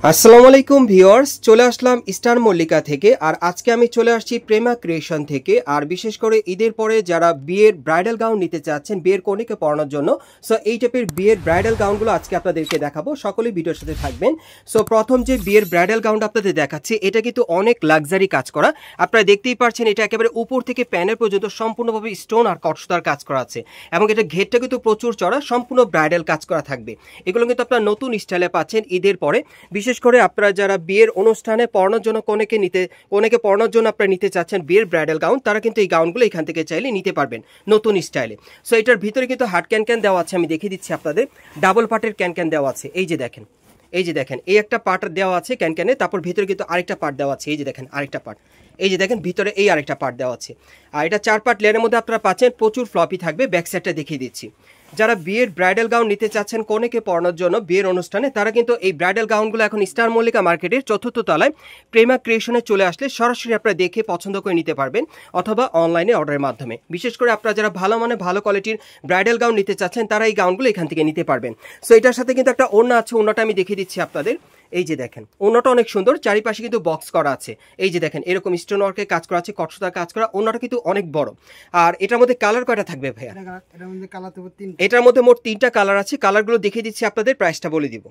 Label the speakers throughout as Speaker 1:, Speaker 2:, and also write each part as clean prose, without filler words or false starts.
Speaker 1: আসসালামু আলাইকুম ভিউয়ার্স, চলে আসলাম স্টার মল্লিকা থেকে। আর আজকে আমি চলে আসছি প্রেমা ক্রিয়েশন থেকে। আর বিশেষ করে ঈদের পরে যারা বিয়ের ব্রাইডাল গাউন নিতে চাচ্ছেন বিয়ের কনেকে পরানোর জন্য, সো এই টাইপের বিয়ের ব্রাইডাল গাউনগুলো আজকে আপনাদেরকে দেখাবো। সকলেই ভিডিওর সাথে থাকবেন। সো প্রথম যে বিয়ের ব্রাইডাল গাউনটা আপনাদের দেখাচ্ছি, এটা কিন্তু অনেক লাক্সারি কাজ করা। আপনারা দেখতেই পাচ্ছেন, এটা একেবারে উপর থেকে প্যানেল পর্যন্ত সম্পূর্ণভাবে স্টোন আর কটসুতার কাজ করা আছে, এবং এটা ঘেরটা কিন্তু প্রচুর চড়া, সম্পূর্ণ ব্রাইডাল কাজ করা থাকবে। এগুলো কিন্তু আপনারা নতুন স্টাইলে পাচ্ছেন ঈদের পরে। বিশেষ করে আপনারা যারা বিয়ের অনুষ্ঠানে পরানোর জন্য কনেকে পরানোর জন্য আপনারা নিতে চাচ্ছেন বিয়ের ব্রাইডাল গাউন, তারা কিন্তু এই গাউনগুলো এখান থেকে চাইলে নিতে পারবেন নতুন স্টাইলে। সো এটার ভিতরে কিন্তু হাট ক্যান দেওয়া আছে, আমি দেখিয়ে দিচ্ছি আপনাদের। ডাবল পার্টের ক্যান দেওয়া আছে, এই যে দেখেন, এই একটা পার্ট দেওয়া আছে ক্যানে, তারপর ভিতরে কিন্তু আরেকটা পার্ট দেওয়া আছে, এই যে দেখেন আরেকটা পার্ট, এই যে দেখেন ভিতরে এই আরেকটা পার্ট দেওয়া আছে। আর এটা 4 পার্ট লেয়ারের মধ্যে আপনারা পাচ্ছেন, প্রচুর ফ্লপি থাকবে। ব্যাক সাইডটা দেখিয়ে দিচ্ছি। যারা বিয়ের ব্রাইডাল গাউন নিতে চাচ্ছেন কনেকে পরানোর জন্য বিয়ের অনুষ্ঠানে, তারা কিন্তু এই ব্রাইডাল গাউনগুলো এখন স্টার মল্লিকা মার্কেটের 4র্থ তলায় প্রেমা ক্রিয়েশনে চলে আসলে সরাসরি আপনারা দেখে পছন্দ করে নিতে পারবেন, অথবা অনলাইনে অর্ডারের মাধ্যমে। বিশেষ করে আপনারা যারা ভালো কোয়ালিটির ব্রাইডাল গাউন নিতে চাচ্ছেন, তারা এই গাউনগুলো এখান থেকে নিতে পারবেন। সো এটার সাথে কিন্তু একটা ওড়না আছে, ওড়নাটা আমি দেখিয়ে দিচ্ছি আপনাদের। এই যে দেখেন, ওড়নাটা অনেক সুন্দর, চারিপাশে কিন্তু বক্স করা আছে। এই যে দেখেন, এরকম স্টোন ওয়ার্কের কাজ করা আছে, কটসুতার কাজ করা। ওড়নাটা কিন্তু অনেক বড়। আর এটার মধ্যে কালার কয়টা থাকবে ভাইয়া? এটার মধ্যে মোট 3টা কালার আছে। কালারগুলো দেখিয়ে দিচ্ছি আপনাদের, প্রাইসটা বলে দিব।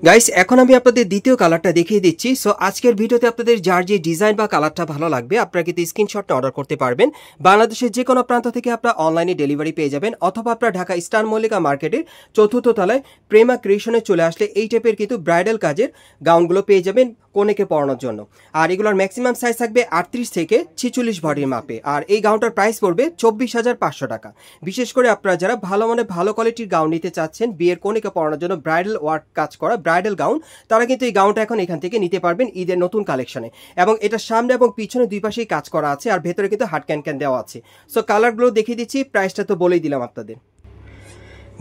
Speaker 1: গাইস, এখন আমি আপনাদের দ্বিতীয় কালারটা দেখিয়ে দিচ্ছি। সো আজকের ভিডিওতে আপনাদের যার যে ডিজাইন বা কালারটা ভালো লাগবে, আপনারা কিন্তু স্ক্রিনশটটা অর্ডার করতে পারবেন। বাংলাদেশের যে কোনো প্রান্ত থেকে আপনারা অনলাইনে ডেলিভারি পেয়ে যাবেন, অথবা আপনারা ঢাকা স্টার মল্লিকা মার্কেটের 4র্থ তলায় প্রেমা ক্রিয়েশনে চলে আসলে এই টাইপের কিন্তু ব্রাইডাল কাজের গাউনগুলো পেয়ে যাবেন কনেকে পরানোর জন্য। আর এগুলোর ম্যাক্সিমাম সাইজ থাকবে 38 থেকে 46 বডির মাপে। আর এই গাউনটার প্রাইস পড়বে 24,500 টাকা। বিশেষ করে আপনারা যারা ভালো কোয়ালিটির গাউন নিতে চাচ্ছেন বিয়ের কনেকে পরানোর জন্য, ব্রাইডাল ওয়ার্ক কাজ করা ব্রাইডাল গাউন, তারা কিন্তু এই গাউনটা এখন এখান থেকে নিতে পারবেন ঈদের নতুন কালেকশনে। এবং এটা সামনে এবং পিছনে দুই পাশেই কাজ করা আছে, আর ভেতরে কিন্তু হাট ক্যান দেওয়া আছে। সো কালারগুলো দেখিয়ে দিচ্ছি, প্রাইসটা তো বলেই দিলাম আপনাদের।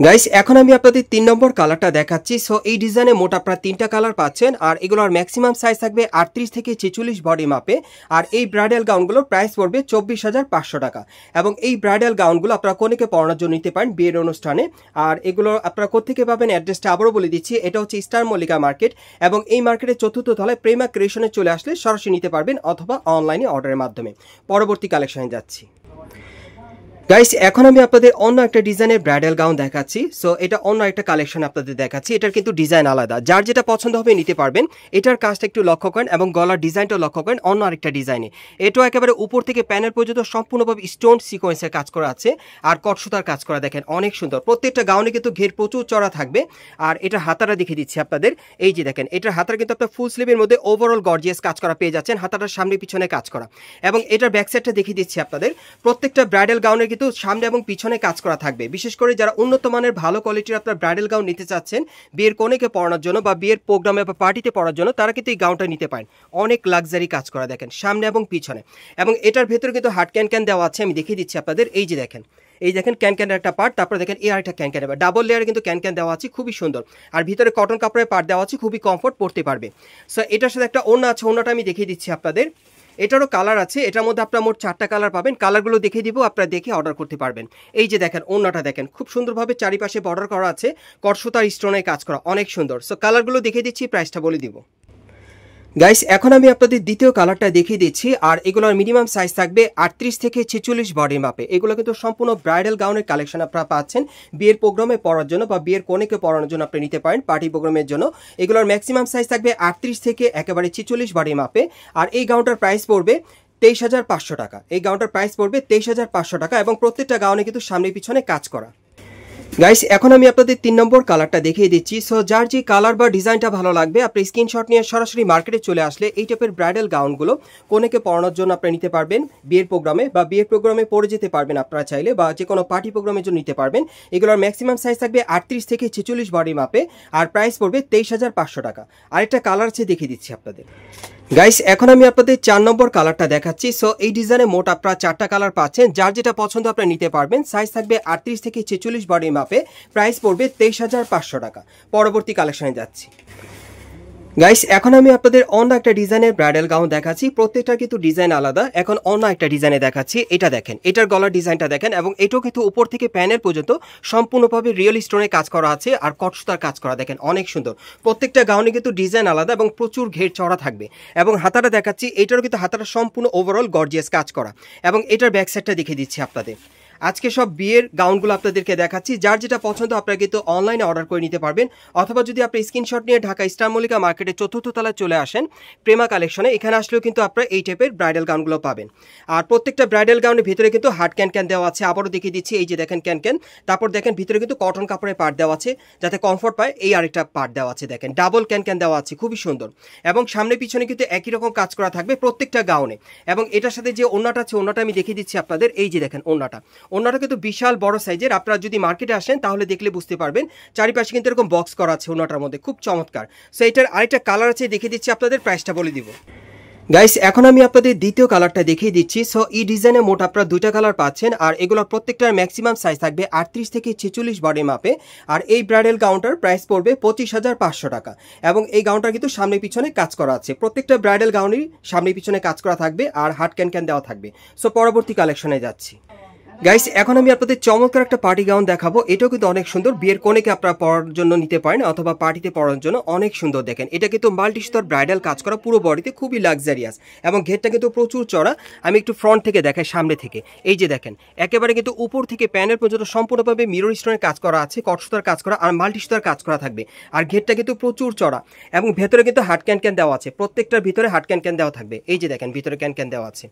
Speaker 1: গাইস, এখন আমি আপনাদের 3 নম্বর কালারটা দেখাচ্ছি। সো এই ডিজাইনে মোট আপনারা 3টা কালার পাচ্ছেন, আর এগুলোর ম্যাক্সিমাম সাইজ থাকবে 38 থেকে 46 বডি মাপে। আর এই ব্রাইডাল গাউনগুলোর প্রাইস পড়বে 24,500 টাকা। এবং এই ব্রাইডাল গাউনগুলো আপনারা কনেকে পরানোর জন্য নিতে পারেন বিয়ের অনুষ্ঠানে। আর এগুলো আপনারা কোথেকে পাবেন, অ্যাড্রেসটা আবারও বলে দিচ্ছি। এটা হচ্ছে স্টার মল্লিকা মার্কেট, এবং এই মার্কেটের 4র্থ তলায় প্রেমা ক্রিয়েশনে চলে আসলে সরাসরি নিতে পারবেন, অথবা অনলাইনে অর্ডারের মাধ্যমে। পরবর্তী কালেকশনে যাচ্ছি। গাইস, এখন আমি আপনাদের অন্য একটা ডিজাইনের ব্রাইডাল গাউন দেখাচ্ছি। সো এটা অন্য একটা কালেকশন আপনাদের দেখাচ্ছি। এটার কিন্তু ডিজাইন আলাদা, যার যেটা পছন্দ হবে নিতে পারবেন। এটার কাজটা একটু লক্ষ্য করেন, এবং গলার ডিজাইনটা লক্ষ্য করেন অন্য আরেকটা ডিজাইনে। এটাও একেবারে উপর থেকে প্যানেল পর্যন্ত সম্পূর্ণভাবে স্টোন সিকোয়েন্সের কাজ করা আছে, আর কটসুতার কাজ করা দেখেন অনেক সুন্দর। প্রত্যেকটা গাউনে কিন্তু ঘের প্রচুর চড়া থাকবে। আর এটা হাতাটা দেখে দিচ্ছি আপনাদের, এই যে দেখেন, এটার হাতাটা কিন্তু আপনার ফুল স্লিভের মধ্যে ওভারঅল গর্জিয়াস কাজ করা পেয়ে যাচ্ছেন, হাতাটার সামনে পিছনে কাজ করা। এবং এটার ব্যাক সাইডটা দেখিয়ে দিচ্ছি আপনাদের। প্রত্যেকটা ব্রাইডাল গাউনের কিন্তু সামনে এবং পিছনে কাজ করা থাকবে। বিশেষ করে যারা উন্নত মানের ভালো কোয়ালিটির আপনার ব্রাইডাল গাউন নিতে চাচ্ছেন বিয়ের কনেকে পরানোর জন্য, বা বিয়ের প্রোগ্রামে বা পার্টিতে পরার জন্য, তারা কিন্তু এই গাউনটা নিতে পারেন। অনেক লাক্সারি কাজ করা দেখেন সামনে এবং পিছনে। এবং এটার ভেতরে কিন্তু হাট ক্যান দেওয়া আছে, আমি দেখিয়ে দিচ্ছি আপনাদের। এই যে দেখেন, ক্যানের একটা পার্ট, তারপরে দেখেন এই আরেকটা ক্যান ডাবল লেয়ারে কিন্তু ক্যান দেওয়া আছে, খুবই সুন্দর। আর ভিতরে কটন কাপড়ের পার্ট দেওয়া আছে, খুবই কমফোর্ট, পরতে পারবে। সো এটার সাথে একটা ওড়না আছে, ওড়নাটা আমি দেখিয়ে দিচ্ছি আপনাদের। এটারও কালার আছে, এটার মধ্যে আপনারা মোট 4টা কালার পাবেন। কালারগুলো দেখিয়ে দিব, আপনারা দেখে অর্ডার করতে পারবেন। এই যে দেখেন, ওড়নাটা দেখেন খুব সুন্দরভাবে চারিপাশে বর্ডার করা আছে, কটসুতার স্টোনের কাজ করা, অনেক সুন্দর। সো কালারগুলো দেখিয়ে দিচ্ছি, প্রাইসটা বলে দিব। গাইস, এখন আমি আপনাদের দ্বিতীয় কালারটা দেখিয়ে দিচ্ছি। আর এগুলোর মিনিমাম সাইজ থাকবে 38 থেকে 46 বডির মাপে। এগুলো কিন্তু সম্পূর্ণ ব্রাইডাল গাউনের কালেকশন আপনারা পাচ্ছেন বিয়ের প্রোগ্রামে পরার জন্য, বা বিয়ের কনেকে পরানোর জন্য আপনি নিতে পারেন পার্টি প্রোগ্রামের জন্য। এগুলোর ম্যাক্সিমাম সাইজ থাকবে 38 থেকে একেবারে 46 বডির মাপে। আর এই গাউনটার প্রাইস পড়বে 23,500 টাকা। এই গাউনটার প্রাইস পড়বে 23,500 টাকা, এবং প্রত্যেকটা গাউনে কিন্তু সামনে পিছনে কাজ করা। গাইস, এখন আমি আপনাদের 3 নম্বর কালারটা দেখিয়ে দিচ্ছি। সো যার যে কালার বা ডিজাইনটা ভালো লাগবে, আপনি স্ক্রিনশট নিয়ে সরাসরি মার্কেটে চলে আসলে এই টাইপের ব্রাইডাল গাউনগুলো কনেকে পরানোর জন্য আপনি নিতে পারবেন বিয়ের প্রোগ্রামে, বা বিয়ের প্রোগ্রামে পরে যেতে পারবেন আপনারা চাইলে, বা যে কোনো পার্টি প্রোগ্রামের জন্য নিতে পারবেন। এগুলোর ম্যাক্সিমাম সাইজ থাকবে 38 থেকে 46 বডি মাপে। আর প্রাইস পড়বে 23,500 টাকা। আরেকটা কালার আছে, দেখিয়ে দিচ্ছি আপনাদের। গাইস, এখন আমি আপনাদের 4 নম্বর কালারটা দেখাচ্ছি। সো এই ডিজাইনে মোট আপনারা 4টা কালার পাচ্ছেন, যার যেটা পছন্দ আপনারা নিতে পারবেন। সাইজ থাকবে 38 থেকে 46 বডি মাপে। প্রাইস পড়বে 23,500 টাকা। পরবর্তী কালেকশনে যাচ্ছি। গাইস এখন আমি আপনাদের অন্য একটা ডিজাইনের ব্রাইডাল গাউন দেখাচ্ছি, প্রত্যেকটা কিন্তু ডিজাইন আলাদা। এখন অন্য একটা ডিজাইনে দেখাচ্ছি, এটা দেখেন, এটার গলার ডিজাইনটা দেখেন, এবং এটাও কিন্তু উপর থেকে প্যানেল পর্যন্ত সম্পূর্ণভাবে রিয়েল স্টোনে কাজ করা আছে আর কটসুতার কাজ করা, দেখেন অনেক সুন্দর। প্রত্যেকটা গাউনে কিন্তু ডিজাইন আলাদা এবং প্রচুর ঘের চড়া থাকবে। এবং হাতাটা দেখাচ্ছি, এটারও কিন্তু হাতাটা সম্পূর্ণ ওভারঅল গর্জিয়াস কাজ করা, এবং এটার ব্যাক সাইডটা দেখিয়ে দিচ্ছি আপনাদের। আজকে সব বিয়ের গাউনগুলো আপনাদেরকে দেখাচ্ছি, যার যেটা পছন্দ আপনারা কিন্তু অনলাইনে অর্ডার করে নিতে পারবেন, অথবা যদি আপনি স্ক্রিনশট নিয়ে ঢাকা স্টার মল্লিকা মার্কেটে 4th তলায় চলে আসেন প্রেমা কালেকশনে, এখানে আসলেও কিন্তু আপনারা এই টাইপের ব্রাইডাল গাউনগুলো পাবেন। আর প্রত্যেকটা ব্রাইডাল গাউনের ভিতরে কিন্তু হার্ড ক্যান দেওয়া আছে, আবারও দেখিয়ে দিচ্ছি, এই যে দেখেন ক্যান। তারপর দেখেন ভিতরে কিন্তু কটন কাপড়ের পার্ট দেওয়া আছে যাতে কমফোর্ট পায়, এই আরেকটা পার্ট দেওয়া আছে, দেখেন ডাবল ক্যান দেওয়া আছে, খুবই সুন্দর। এবং সামনে পিছনে কিন্তু একই রকম কাজ করা থাকবে প্রত্যেকটা গাউনে। এবং এটার সাথে যে ওড়নাটা আছে, ওড়নাটা আমি দেখিয়ে দিচ্ছি আপনাদের, এই যে দেখেন ওড়নাটা কিন্তু বিশাল বড় সাইজের। আপনারা যদি মার্কেটে আসেন তাহলে দেখলে বুঝতে পারবেন, চারিপাশে কিন্তু এরকম বক্স করা আছে ওড়নাটার মধ্যে, খুব চমৎকার। সো এটার আরেকটা কালার আছে, দেখিয়ে দিচ্ছি আপনাদের, প্রাইসটা বলে দিব। গাইস এখন আমি আপনাদের দ্বিতীয় কালারটা দেখিয়ে দিচ্ছি। সো এই ডিজাইনে মোট আপনারা দুইটা কালার পাচ্ছেন, আর এগুলোর প্রত্যেকটার ম্যাক্সিমাম সাইজ থাকবে 38 থেকে 46 বডি মাপে। আর এই ব্রাইডাল গাউনটার প্রাইস পড়বে 25,500 টাকা। এবং এই গাউনটা কিন্তু সামনে পিছনে কাজ করা আছে, প্রত্যেকটা ব্রাইডাল গাউনেরই সামনে পিছনে কাজ করা থাকবে আর হার্ড ক্যান দেওয়া থাকবে। সো পরবর্তী কালেকশনে যাচ্ছি। গাইস এখন আমি আপনাদের চমৎকার একটা পার্টি গাউন দেখাবো, এটাও কিন্তু অনেক সুন্দর, বিয়ের কোণেকে আপনারা পরার জন্য নিতে পারেন অথবা পার্টিতে পরার জন্য অনেক সুন্দর। দেখেন এটা কিন্তু মাল্টি স্তর ব্রাইডাল কাজ করা, পুরো বডিতে খুবই লাক্সারিয়াস, এবং ঘেরটা কিন্তু প্রচুর চড়া। আমি একটু ফ্রন্ট থেকে দেখাই, সামনে থেকে, এই যে দেখেন একেবারে কিন্তু উপর থেকে প্যানেল পর্যন্ত সম্পূর্ণভাবে মিরর স্টোনের কাজ করা আছে, কটসুতার কাজ করা আর মাল্টি স্তর কাজ করা থাকবে। আর ঘেরটা কিন্তু প্রচুর চড়া, এবং ভেতরে কিন্তু হার্ড ক্যান দেওয়া আছে, প্রত্যেকটার ভিতরে হার্ড ক্যান দেওয়া থাকবে। এই যে দেখেন ভিতরে ক্যান দেওয়া আছে,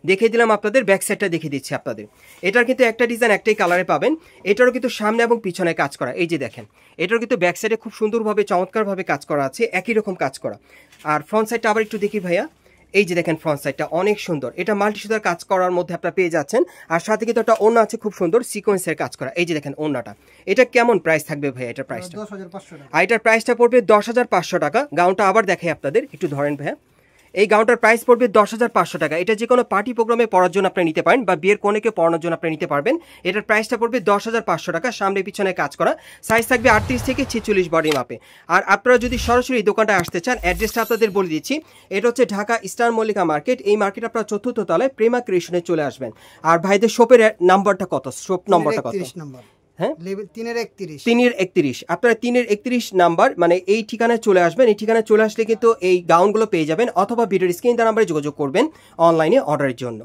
Speaker 1: দেখিয়ে দিলাম আপনাদের। ব্যাক সাইডটা দেখিয়ে দিচ্ছি আপনাদের। এটার কিন্তু একটা ডিজাইন একটাই কালারে পাবেন, এটারও কিন্তু সামনে এবং পিছনে কাজ করা, এই যে দেখেন এটারও কিন্তু ব্যাক সাইডে খুব সুন্দরভাবে চমৎকারভাবে কাজ করা আছে, একই রকম কাজ করা। আর ফ্রন্ট সাইডটা আবার একটু দেখি ভাইয়া, এই যে দেখেন ফ্রন্ট সাইডটা অনেক সুন্দর, এটা মাল্টি সুতার কাজ করার মধ্যে আপনারা পেয়ে যাচ্ছেন। আর সাথে কিন্তু একটা ওড়না আছে খুব সুন্দর সিকোয়েন্সের কাজ করা, এই যে দেখেন ওড়নাটা। এটা কেমন প্রাইস থাকবে ভাইয়া? এটার প্রাইসটা
Speaker 2: 10,500 টাকা।
Speaker 1: আর এটার প্রাইসটা পড়বে 10,500 টাকা। গাউনটা আবার দেখাই আপনাদের, একটু ধরেন ভাইয়া। এই গাউনটার প্রাইস পড়বে 10,500 টাকা। এটা যে কোনো পার্টি প্রোগ্রামে পরার জন্য আপনি নিতে পারেন, বা বিয়ের কোণেকে পরানোর জন্য আপনি নিতে পারবেন। এটার প্রাইসটা পড়বে 10,500 টাকা, সামনে পিছনে কাজ করা, সাইজ থাকবে 38 থেকে 46 বডি মাপে। আর আপনারা যদি সরাসরি এই দোকানটা আসতে চান, অ্যাড্রেসটা আপনাদের বলে দিচ্ছি, এটা হচ্ছে ঢাকা স্টার মল্লিকা মার্কেট। এই মার্কেট আপনারা 4th তলায় প্রেমা ক্রিয়েশনে চলে আসবেন। আর ভাইদের শপের নাম্বারটা কত? শপ নম্বরটা কত?
Speaker 2: 31 নম্বর।
Speaker 1: হ্যাঁ
Speaker 2: 3-31
Speaker 1: 3-31 আপনারা 3-31 নাম্বার, মানে এই ঠিকানায় চলে আসবেন। এই ঠিকানায় চলে আসলে কিন্তু এই গাউনগুলো পেয়ে যাবেন, অথবা ভিডিওর স্ক্রিন নাম্বারে যোগাযোগ করবেন অনলাইনে অর্ডারের জন্য।